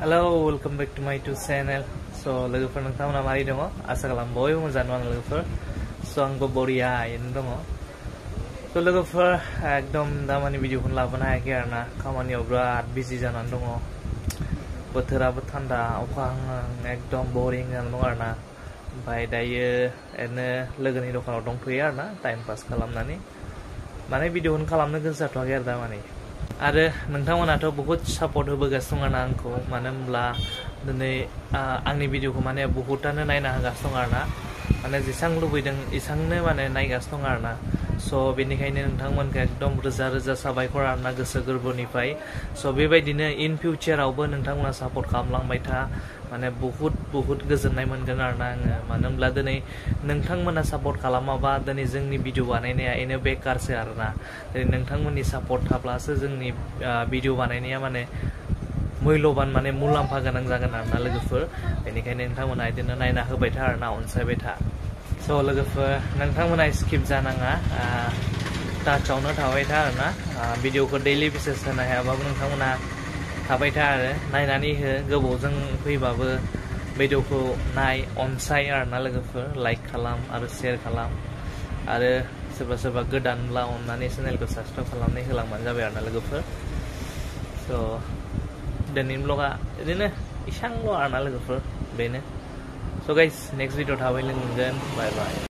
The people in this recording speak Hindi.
Hello, welcome back to my YouTube channel. So, लोगोफोर नोंथांमोना मारै दङ? आसा खालाम बयबो मोजां दङ लोगोफोर. So, आंबो बरियायैनो दङ. So, लोगोफोर एकदम दामानि भिडिअखौनो लाबोनो हायाखै आरोना. खामानियाव बिराद बिजि जानानै दङ. बोथोराबो थान्दा, अखा हाहां एकदम बोरिं जानानै दङ आरोना. ओमफ्राय दायो ओरैनो लोगोनि दखानाव दंथ'यो आरोना टाइम पास खालामनानै. माने भिडिअखौनो खालामनो गोसो जाथ'वाखै आरो दामानि. आरो नोंथांमोनाथ' बहुत सापर्ट होबोगासिनो दं आरोना आंखौ, मानो होनब्ला दिनै आंनि भिडिअखौ माने बहुतानो नायना होगासिनो दं आरोना. माने जेसां लुबैदों एसांनो माने नायगासिनो दं आरोना. स' बेनिखायनो नोंथांमोनखौ एकदम रोजा रोजा साबायखर आरोना गोसो गोरबोनिफ्राय. स' बेबायदिनो इन फिउचारावबो नोंथांमोना सापर्ट खालामलांबाय था. माने बहुत गोजोननाय मोनगोन आरोना आङो, मानो होनब्ला दिनै नोंथांमोना सापर्ट खालामाबा दिनै जोंनि भिडिअ बानायनाया एनो बेकारसो आरोना. दिनै नोंथांमोननि सापर्ट थाब्लासो जोंनि भिडिअ बानायनाया माने मुल्यबान माने मुलाम्फा गोनां जागोन आरोना लोगोफोर. बेनिखायनो नोंथांमोना बिदिनो नायना होबाय था आरोना, अनसायबाय था. स' लोगोफोर नोंथांमोना स्किप जानाङा, टाचावनो थाबाय था आरोना. भिडिअखौ दैलि बेसिस होनो हायाबाबो नोंथांमोना थाबाय था आरो नायनानै हो. गोबावजों फैबाबो भिडिअखौ नाय, अनसाय आरोना लोगोफोर. लाइक खालाम आरो शेयार खालाम. आरो सोरबा गोदानब्ला अननानै चेनेलखौ साबस्क्राइब खालामनानै होलांबानो जाबाय आरोना लोगोफोर. स' दिनैनि ब्लगा बिदिनो इसांल' आरोना लोगोफोर, बेनो. स' गाइस नेक्स्ट भिडिअ थाबै लोगो मोनगोन. Bye bye.